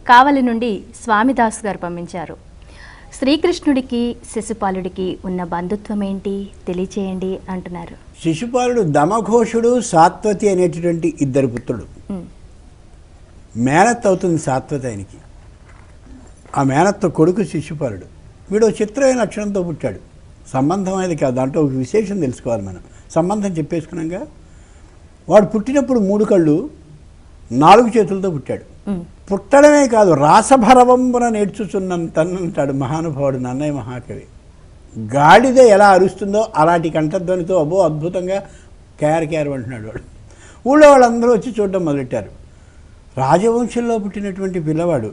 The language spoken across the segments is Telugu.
కావలి నుండి స్వామిదాస్ గారు పంపించారు. శ్రీకృష్ణుడికి శిశుపాలుడికి ఉన్న బంధుత్వం ఏంటి తెలియచేయండి అంటున్నారు. శిశుపాలుడు దమఘోషుడు సాత్వతి అనేటటువంటి ఇద్దరు పుత్రుడు. మేనత్ అవుతుంది సాత్వతి ఆయనకి. ఆ మేనత్త కొడుకు శిశుపాలుడు. వీడు చిత్రమైన లక్షణంతో పుట్టాడు. సంబంధం అనేది కాదు, దాంట్లో ఒక విశేషం తెలుసుకోవాలి మనం. సంబంధం చెప్పేసుకున్నాక వాడు పుట్టినప్పుడు 3 కళ్ళు 4 చేతులతో పుట్టాడు. పుట్టడమే కాదు, రాసభరవంబున నేర్చుచున్నంటాడు మహానుభావుడు నన్నయ్య మహాకవి. గాడిద ఎలా అరుస్తుందో అలాంటి కంఠధ్వనితో అబ్బో అద్భుతంగా క్యారు అంటున్నాడు వాడు. ఊళ్ళో వాళ్ళందరూ వచ్చి చూడడం మొదలెట్టారు. రాజవంశంలో పుట్టినటువంటి పిల్లవాడు,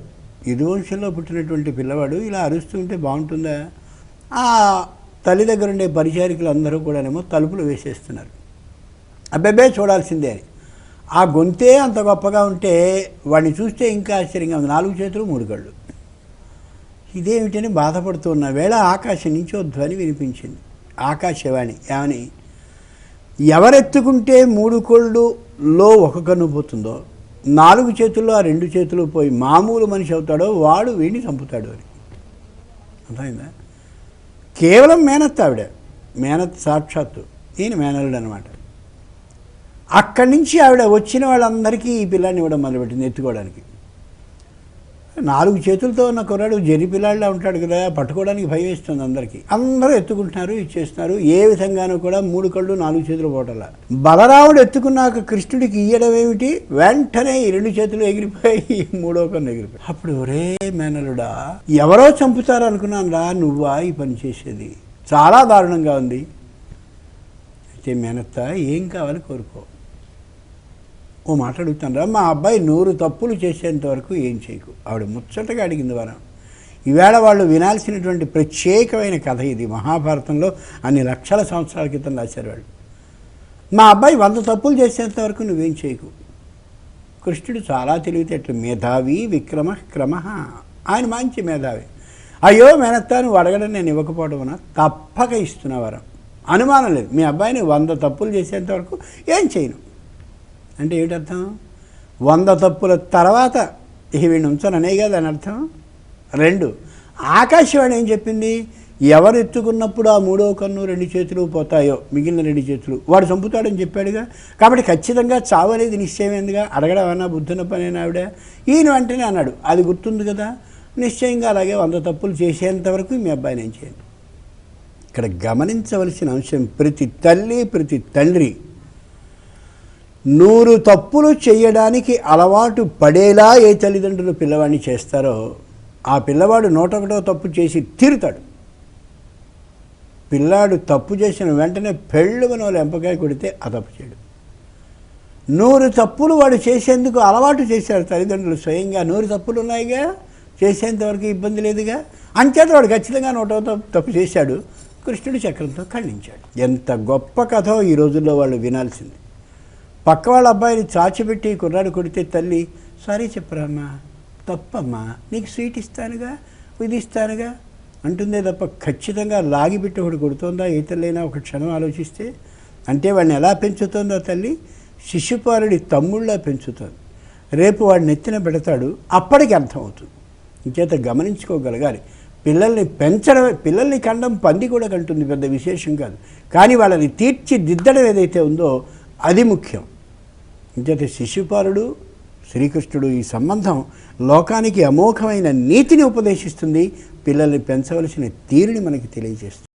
యదువంశంలో పుట్టినటువంటి పిల్లవాడు ఇలా అరుస్తుంటే బాగుంటుందా? ఆ తల్లి దగ్గర ఉండే పరిచారికులు అందరూ కూడానేమో తలుపులు వేసేస్తున్నారు. అబ్బాబే చూడాల్సిందే అని. ఆ గొంతే అంత గొప్పగా ఉంటే వాడిని చూస్తే ఇంకా ఆశ్చర్యంగా ఉంది. 4 చేతులు 3 కళ్ళు. ఇదేమిటని బాధపడుతూ ఉన్న వేళ ఆకాశం నుంచి ఓ ధ్వని వినిపించింది. ఆకాశవాణి ఏమని, ఎవరెత్తుకుంటే 3 కళ్ళులో 1 కన్ను పోతుందో, 4 చేతుల్లో ఆ 2 చేతులు పోయి మామూలు మనిషి అవుతాడో వాడు వీడిని చంపుతాడు అని. అర్థమైందా? కేవలం మేనత్ ఆవిడ, మేనత్ సాక్షాత్తు, ఈయన మేనల్లుడు అనమాట. అక్కడి నుంచి ఆవిడ వచ్చిన వాళ్ళందరికీ ఈ పిల్లాన్ని ఇవ్వడం మొదలుపెట్టింది ఎత్తుకోవడానికి. 4 చేతులతో ఉన్న కుర్రాడు జరి పిల్లాడిలా ఉంటాడు కదా, పట్టుకోవడానికి భయం వేస్తుంది అందరికీ. అందరూ ఎత్తుకుంటున్నారు, ఇచ్చేస్తున్నారు. ఏ విధంగానూ కూడా 3 కళ్ళు 4 చేతులు పోవటంలా. బలరాముడు ఎత్తుకున్నాక కృష్ణుడికి ఇయ్యడం ఏమిటి, వెంటనే ఈ 2 చేతులు ఎగిరిపోయి 3వ కన్ను ఎగిరిపోయి. అప్పుడు ఒరే మేనలుడా, ఎవరో చంపుతారు అనుకున్నాను రా, నువ్వా ఈ పని చేసేది? చాలా దారుణంగా ఉంది. అయితే మేనత్త ఏం కావాలి కోరుకో. ఓ మాట అడుగుతాను రా, మా అబ్బాయి 100 తప్పులు చేసేంత వరకు ఏం చేయకు. ఆవిడ ముచ్చటగా అడిగింది వరం. ఈవేళ వాళ్ళు వినాల్సినటువంటి ప్రత్యేకమైన కథ ఇది. మహాభారతంలో అన్ని లక్షల సంవత్సరాల క్రితం రాశారు వాళ్ళు. మా అబ్బాయి 100 తప్పులు చేసేంత వరకు నువ్వేం చేయకు. కృష్ణుడు చాలా తెలివితేటలు, మేధావి విక్రమ క్రమ. ఆయన మంచి మేధావి. అయ్యో మేనత్తా, నువ్వు అడగడం నేను ఇవ్వకపోవడం వలన తప్పక ఇస్తున్నా వరం. అనుమానం లేదు, మీ అబ్బాయిని 100 తప్పులు చేసేంత వరకు ఏం చేయను. అంటే ఏమిటర్థం? 100 తప్పుల తర్వాత ఇక వీడిని ఉంచననే కదా అని అర్థం. 2, ఆకాశవాణి ఏం చెప్పింది, ఎవరు ఎత్తుకున్నప్పుడు ఆ 3వ కన్ను 2 చేతులు పోతాయో మిగిలిన 2 చేతులు వాడు చంపుతాడని చెప్పాడుగా. కాబట్టి ఖచ్చితంగా చావు అనేది నిశ్చయమైందిగా. అడగడం అన్నా బుద్ధున్న పనేనా ఆవిడ? ఈయన వెంటనే అన్నాడు, అది గుర్తుంది కదా, నిశ్చయంగా అలాగే 100 తప్పులు చేసేంత వరకు మీ అబ్బాయిని ఏం చేయండి. ఇక్కడ గమనించవలసిన అంశం, ప్రతి తల్లి ప్రతి తండ్రి 100 తప్పులు చేయడానికి అలవాటు పడేలా ఏ తల్లిదండ్రులు పిల్లవాడిని చేస్తారో ఆ పిల్లవాడు 101వ తప్పు చేసి తీరుతాడు. పిల్లాడు తప్పు చేసిన వెంటనే పెళ్ళుమనో లెంపకాయ కొడితే ఆ తప్పు చేయడు. 100 తప్పులు వాడు చేసేందుకు అలవాటు చేశారు తల్లిదండ్రులు స్వయంగా. 100 తప్పులు ఉన్నాయిగా, చేసేంతవరకు ఇబ్బంది లేదుగా. అంచేత వాడు ఖచ్చితంగా 101వ తప్పు చేశాడు. కృష్ణుడు చక్రంతో ఖండించాడు. ఎంత గొప్ప కథో ఈ రోజుల్లో వాళ్ళు వినాల్సింది. పక్క వాళ్ళ అబ్బాయిని చాచిపెట్టి కుర్రాడు కొడితే తల్లి సారీ చెప్పరామ్మా, తప్పమ్మా, నీకు స్వీట్ ఇస్తానుగా, ఇది ఇస్తానుగా అంటుందే తప్ప ఖచ్చితంగా లాగిపెట్టి ఒకటి కొడుతోందా ఏ తల్లైనా ఒక క్షణం ఆలోచిస్తే? అంటే వాడిని ఎలా పెంచుతోందో తల్లి, శిశుపాలుడి తమ్ముళ్ళ పెంచుతోంది. రేపు వాడిని ఎత్తిన పెడతాడు, అప్పటికి అర్థమవుతుంది. ఇంచేత గమనించుకోగలగాలి. పిల్లల్ని పెంచడం, పిల్లల్ని కండం పంది కూడా కంటుంది, పెద్ద విశేషం కాదు. కానీ వాళ్ళని తీర్చిదిద్దడం ఏదైతే ఉందో అది ముఖ్యం. ఇంచేత శిశుపాలుడు శ్రీకృష్ణుడు ఈ సంబంధం లోకానికి అమోఘమైన నీతిని ఉపదేశిస్తుంది. పిల్లల్ని పెంచవలసిన తీరుని మనకి తెలియజేస్తుంది.